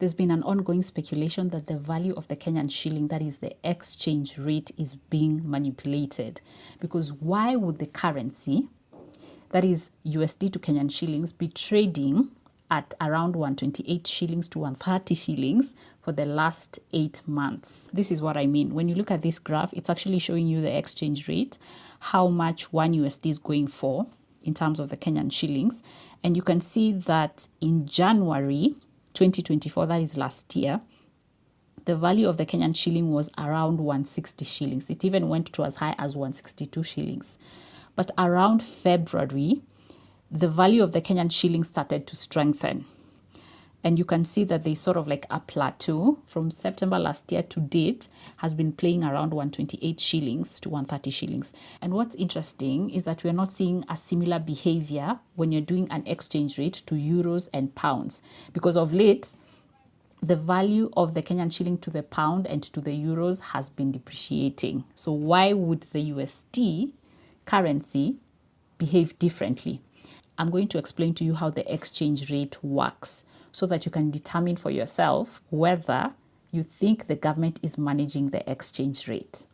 There's been an ongoing speculation that the value of the Kenyan shilling, that is the exchange rate, is being manipulated. Because why would the currency, that is USD to Kenyan shillings, be trading at around 128 shillings to 130 shillings for the last 8 months? This is what I mean. When you look at this graph, it's actually showing you the exchange rate, how much one USD is going for in terms of the Kenyan shillings. And you can see that in January 2024, that is last year, the value of the Kenyan shilling was around 160 shillings. It even went to as high as 162 shillings. But around February, the value of the Kenyan shilling started to strengthen. And you can see that there's sort of like a plateau from September last year to date has been playing around 128 shillings to 130 shillings. And what's interesting is that we're not seeing a similar behavior when you're doing an exchange rate to euros and pounds. Because of late, the value of the Kenyan shilling to the pound and to the euros has been depreciating. So why would the USD currency behave differently? I'm going to explain to you how the exchange rate works so that you can determine for yourself whether you think the government is managing the exchange rate.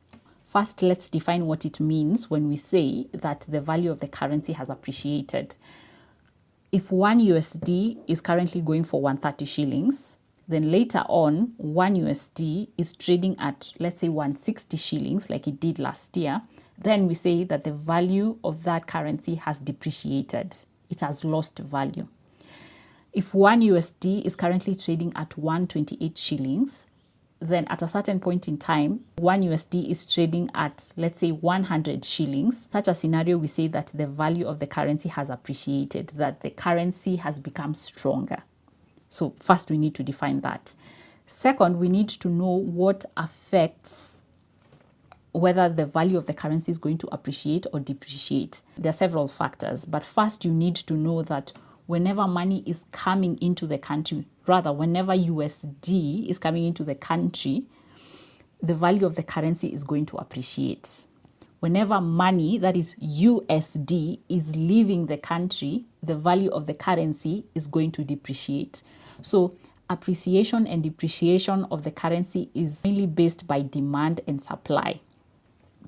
First, let's define what it means when we say that the value of the currency has appreciated. If 1 USD is currently going for 130 shillings, then later on, 1 USD is trading at, let's say, 160 shillings like it did last year, then we say that the value of that currency has depreciated. It has lost value. If 1 USD is currently trading at 128 shillings, then at a certain point in time, 1 USD is trading at, let's say, 100 shillings. Such a scenario, we say that the value of the currency has appreciated, that the currency has become stronger. So first, we need to define that. Second, we need to know what affects whether the value of the currency is going to appreciate or depreciate. There are several factors, but first you need to know that whenever money is coming into the country, rather whenever USD is coming into the country, the value of the currency is going to appreciate. Whenever money, that is USD, is leaving the country, the value of the currency is going to depreciate. So appreciation and depreciation of the currency is mainly based by demand and supply,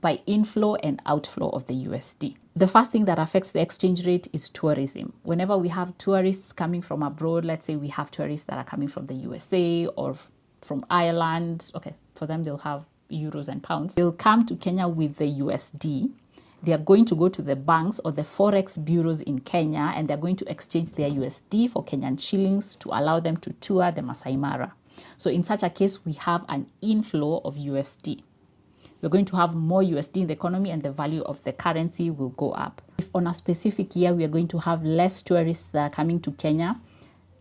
by inflow and outflow of the USD. The first thing that affects the exchange rate is tourism. Whenever we have tourists coming from abroad, let's say we have tourists that are coming from the USA or from Ireland, okay, for them they'll have euros and pounds. They'll come to Kenya with the USD. They are going to go to the banks or the Forex bureaus in Kenya, and they're going to exchange their USD for Kenyan shillings to allow them to tour the Masai Mara. So in such a case, we have an inflow of USD. We're going to have more USD in the economy and the value of the currency will go up. If on a specific year, we are going to have less tourists that are coming to Kenya,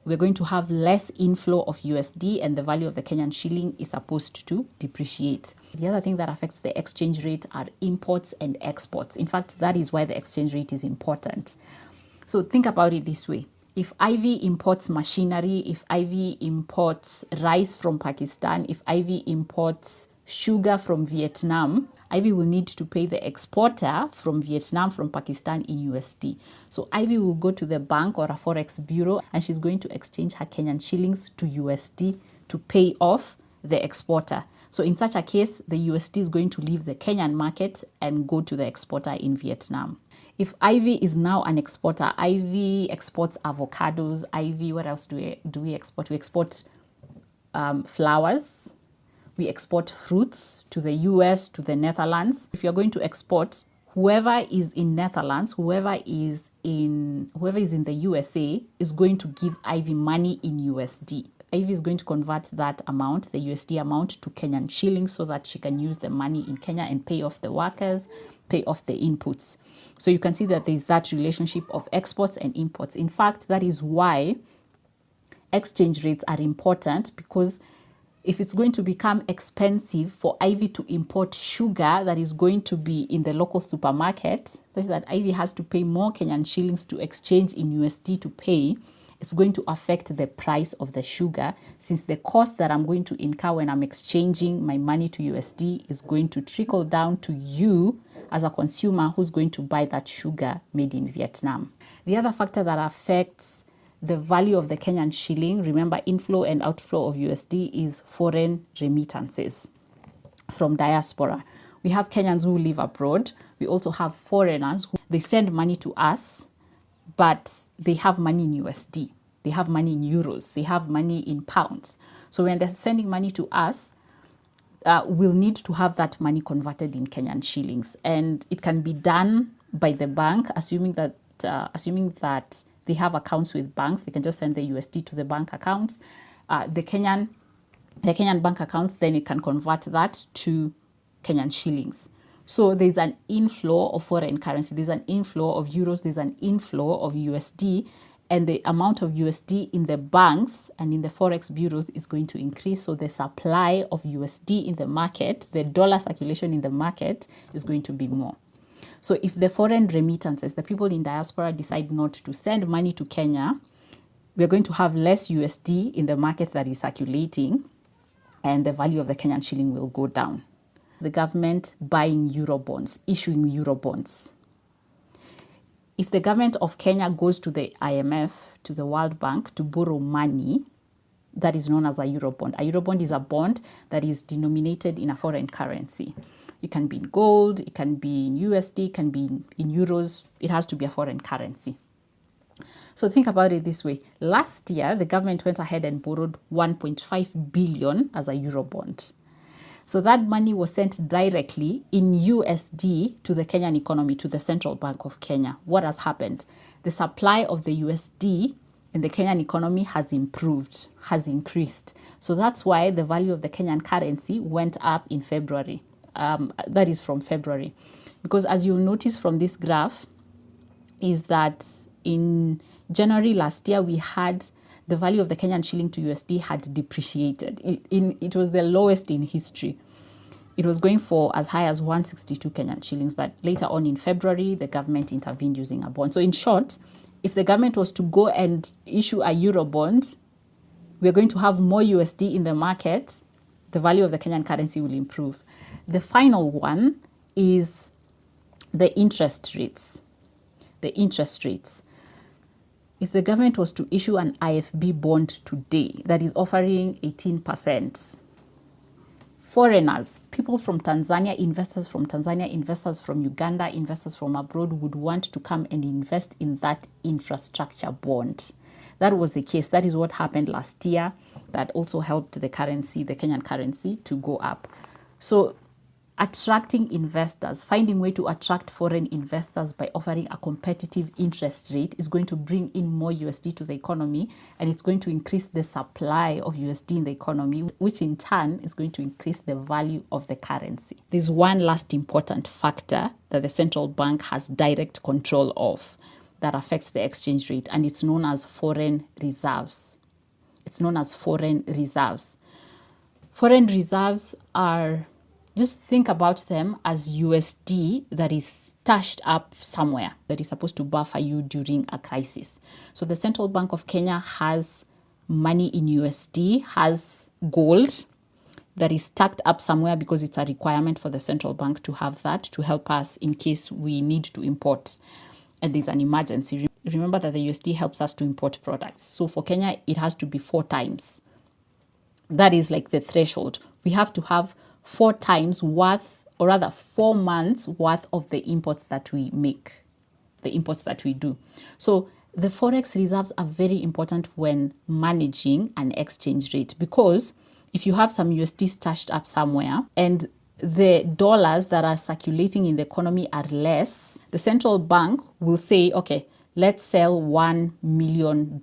we're going to have less inflow of USD and the value of the Kenyan shilling is supposed to depreciate. The other thing that affects the exchange rate are imports and exports. In fact, that is why the exchange rate is important. So think about it this way. If IV imports machinery, if IV imports rice from Pakistan, if IV imports sugar from Vietnam, Ivy will need to pay the exporter from Vietnam, from Pakistan in USD. So Ivy will go to the bank or a Forex bureau and she's going to exchange her Kenyan shillings to USD to pay off the exporter. So in such a case, the USD is going to leave the Kenyan market and go to the exporter in Vietnam. If Ivy is now an exporter, Ivy exports avocados. Ivy, what else do we export? We export flowers. We export fruits to the US, to the Netherlands. If you're going to export, whoever is in Netherlands, whoever is in the USA is going to give Ivy money in USD. Ivy is going to convert that amount, the USD amount, to Kenyan shillings so that she can use the money in Kenya and pay off the workers, pay off the inputs. So you can see that there's that relationship of exports and imports. In fact, that is why exchange rates are important, because if it's going to become expensive for Ivy to import sugar that is going to be in the local supermarket, such that Ivy has to pay more Kenyan shillings to exchange in USD to pay, it's going to affect the price of the sugar, since the cost that I'm going to incur when I'm exchanging my money to USD is going to trickle down to you as a consumer who's going to buy that sugar made in Vietnam. The other factor that affects the value of the Kenyan shilling. Remember, inflow and outflow of USD is foreign remittances from diaspora. We have Kenyans who live abroad. We also have foreigners who they send money to us, but they have money in USD. They have money in euros. They have money in pounds. So when they're sending money to us, we'll need to have that money converted in Kenyan shillings. And it can be done by the bank, assuming that they have accounts with banks. They can just send the USD to the bank accounts. The Kenyan bank accounts, then it can convert that to Kenyan shillings. So there's an inflow of foreign currency. There's an inflow of euros. There's an inflow of USD. And the amount of USD in the banks and in the Forex bureaus is going to increase. So the supply of USD in the market, the dollar circulation in the market is going to be more. So if the foreign remittances, the people in diaspora decide not to send money to Kenya, we're going to have less USD in the market that is circulating, and the value of the Kenyan shilling will go down. The government buying Eurobonds, issuing Eurobonds. If the government of Kenya goes to the IMF, to the World Bank, to borrow money, that is known as a Eurobond. A Eurobond is a bond that is denominated in a foreign currency. It can be in gold, it can be in USD, it can be in euros. It has to be a foreign currency. So think about it this way. Last year, the government went ahead and borrowed 1.5 billion as a Eurobond. So that money was sent directly in USD to the Kenyan economy, to the Central Bank of Kenya. What has happened? The supply of the USD in the Kenyan economy has improved, has increased. So that's why the value of the Kenyan currency went up in February. That is from February. Because as you'll notice from this graph, is that in January last year, we had the value of the Kenyan shilling to USD had depreciated. It was the lowest in history. It was going for as high as 162 Kenyan shillings, but later on in February, the government intervened using a bond. So in short, if the government was to go and issue a Eurobond, we're going to have more USD in the market. The value of the Kenyan currency will improve. The final one is the interest rates. The interest rates. If the government was to issue an IFB bond today that is offering 18%, foreigners, people from Tanzania, investors from Uganda, investors from abroad would want to come and invest in that infrastructure bond. That was the case. That is what happened last year. That also helped the currency, the Kenyan currency, to go up. So attracting investors, finding way to attract foreign investors by offering a competitive interest rate is going to bring in more USD to the economy, and it's going to increase the supply of USD in the economy, which in turn is going to increase the value of the currency. There's one last important factor that the central bank has direct control of that affects the exchange rate, and it's known as foreign reserves. It's known as foreign reserves. Foreign reserves are, just think about them as USD that is stashed up somewhere that is supposed to buffer you during a crisis. So the Central Bank of Kenya has money in USD, has gold that is stacked up somewhere because it's a requirement for the central bank to have that to help us in case we need to import and there's an emergency. Remember that the USD helps us to import products. So for Kenya, it has to be 4 times. That is like the threshold. We have to have 4 times worth, or rather 4 months worth of the imports that we make, the imports that we do. So the Forex reserves are very important when managing an exchange rate, because if you have some USD stashed up somewhere and the dollars that are circulating in the economy are less, the central bank will say, okay, let's sell $1 million.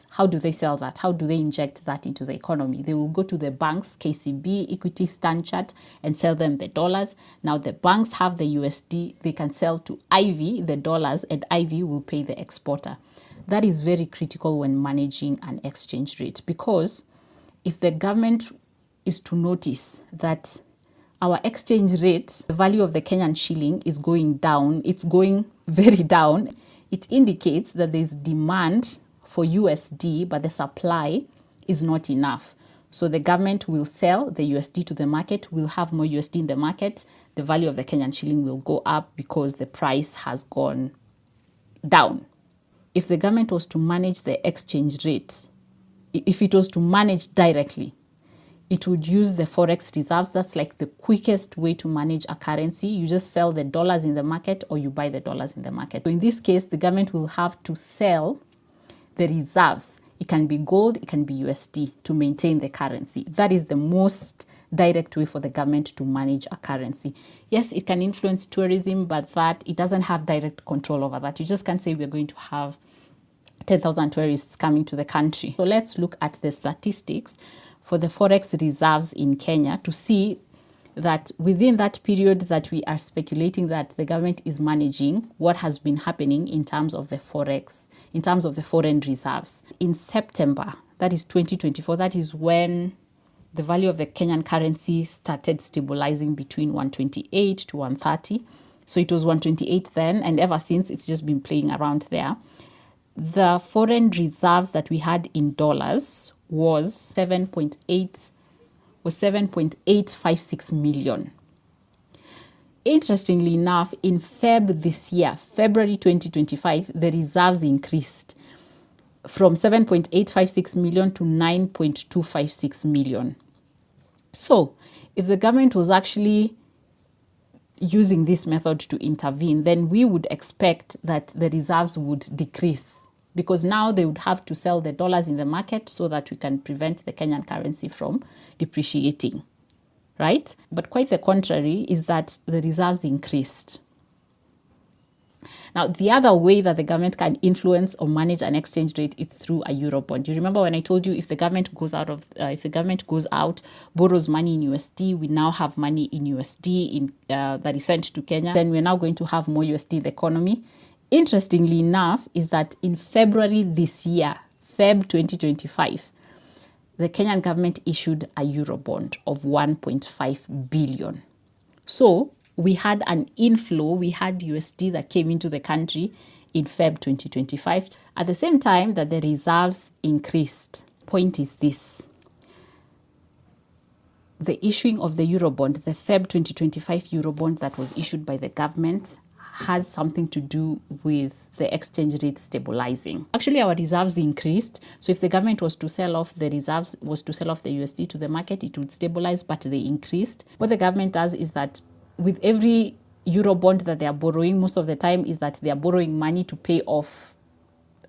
How do they sell that? How do they inject that into the economy? They will go to the banks, KCB, Equity, Stanchart, and sell them the dollars. Now the banks have the USD. They can sell to IV the dollars, and IV will pay the exporter. That is very critical when managing an exchange rate, because if the government is to notice that our exchange rate, the value of the Kenyan shilling is going down, it's going very down, it indicates that there's demand for USD, but the supply is not enough. So the government will sell the USD to the market, will have more USD in the market, the value of the Kenyan shilling will go up because the price has gone down. if the government was to manage the exchange rate, if it was to manage directly, it would use the Forex reserves. That's like the quickest way to manage a currency. You just sell the dollars in the market or you buy the dollars in the market. So in this case, the government will have to sell the reserves. It can be gold, it can be USD to maintain the currency. That is the most direct way for the government to manage a currency. Yes, it can influence tourism, but that it doesn't have direct control over that. You just can't say we're going to have 10,000 tourists coming to the country. So let's look at the statistics for the Forex reserves in Kenya to see that within that period that we are speculating that the government is managing, what has been happening in terms of the Forex, in terms of the foreign reserves. In September, that is 2024, that is when the value of the Kenyan currency started stabilizing between 128 to 130. So it was 128 then, and ever since it's just been playing around there. The foreign reserves that we had in dollars was 7.856 million. Interestingly enough, in February 2025, the reserves increased from 7.856 million to 9.256 million. So if the government was actually using this method to intervene, then we would expect that the reserves would decrease, because now they would have to sell the dollars in the market so that we can prevent the Kenyan currency from depreciating, right? But quite the contrary is that the reserves increased. Now, the other way that the government can influence or manage an exchange rate is through a Eurobond. You remember when I told you if the government goes out, borrows money in USD, we now have money in USD that is sent to Kenya, then we're now going to have more USD in the economy. Interestingly enough, is that in February this year, Feb 2025, the Kenyan government issued a Eurobond of 1.5 billion. So we had an inflow, we had USD that came into the country in Feb 2025. At the same time that the reserves increased. Point is this: the issuing of the Eurobond, the Feb 2025 Eurobond that was issued by the government, has something to do with the exchange rate stabilizing. Actually, our reserves increased. So if the government was to sell off the reserves, was to sell off the USD to the market, it would stabilize, but they increased. What the government does is that with every Eurobond that they are borrowing, most of the time is that they are borrowing money to pay off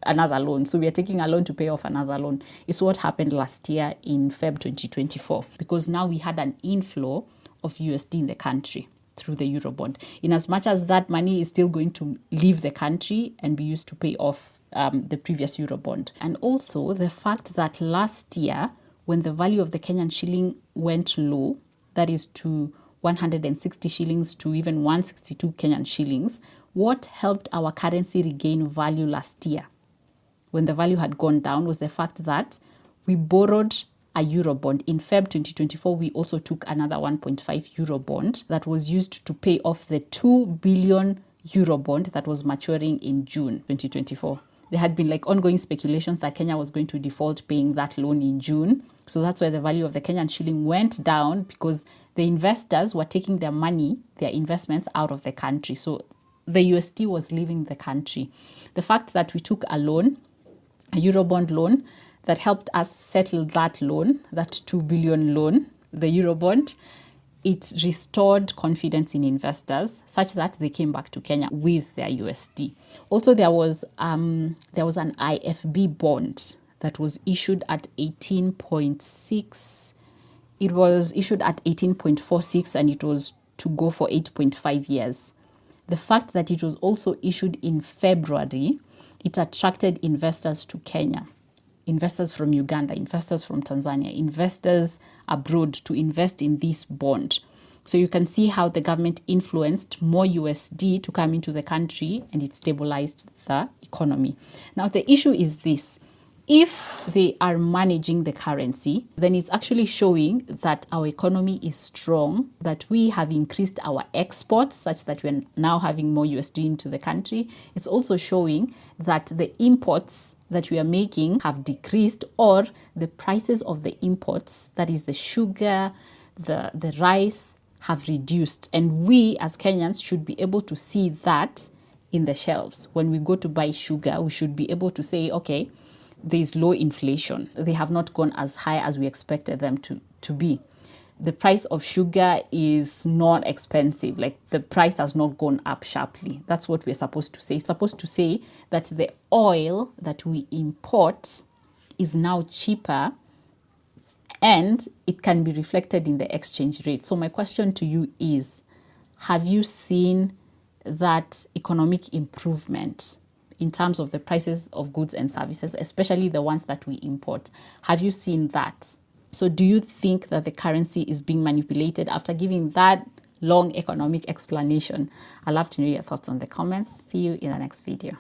another loan. So we are taking a loan to pay off another loan. It's what happened last year in Feb 2024, because now we had an inflow of USD in the country through the Eurobond, in as much as that money is still going to leave the country and be used to pay off the previous Eurobond. And also the fact that last year, when the value of the Kenyan shilling went low, that is to 160 shillings to even 162 Kenyan shillings, what helped our currency regain value last year when the value had gone down was the fact that we borrowed a Eurobond. In Feb 2024, we also took another 1.5 Eurobond that was used to pay off the 2 billion Eurobond that was maturing in June 2024. There had been like ongoing speculations that Kenya was going to default paying that loan in June. So that's why the value of the Kenyan shilling went down, because the investors were taking their money, their investments out of the country. So the USD was leaving the country. The fact that we took a loan, a Eurobond loan, that helped us settle that loan, that 2 billion loan, the Eurobond, it restored confidence in investors such that they came back to Kenya with their USD. Also, there was an IFB bond that was issued at 18.6. It was issued at 18.46 and it was to go for 8.5 years. The fact that it was also issued in February, it attracted investors to Kenya. Investors from Uganda, investors from Tanzania, investors abroad to invest in this bond. So you can see how the government influenced more USD to come into the country and it stabilized the economy. Now the issue is this: if they are managing the currency, then it's actually showing that our economy is strong, that we have increased our exports such that we're now having more USD into the country. It's also showing that the imports that we are making have decreased, or the prices of the imports, that is the sugar, the rice, have reduced. And we as Kenyans should be able to see that in the shelves. When we go to buy sugar, we should be able to say, okay, there's low inflation. They have not gone as high as we expected them to be. The price of sugar is not expensive. Like, the price has not gone up sharply. That's what we're supposed to say. It's supposed to say that the oil that we import is now cheaper, and it can be reflected in the exchange rate. So my question to you is, have you seen that economic improvement in terms of the prices of goods and services, especially the ones that we import? Have you seen that? So do you think that the currency is being manipulated? After giving that long economic explanation, I'd love to know your thoughts on the comments. See you in the next video.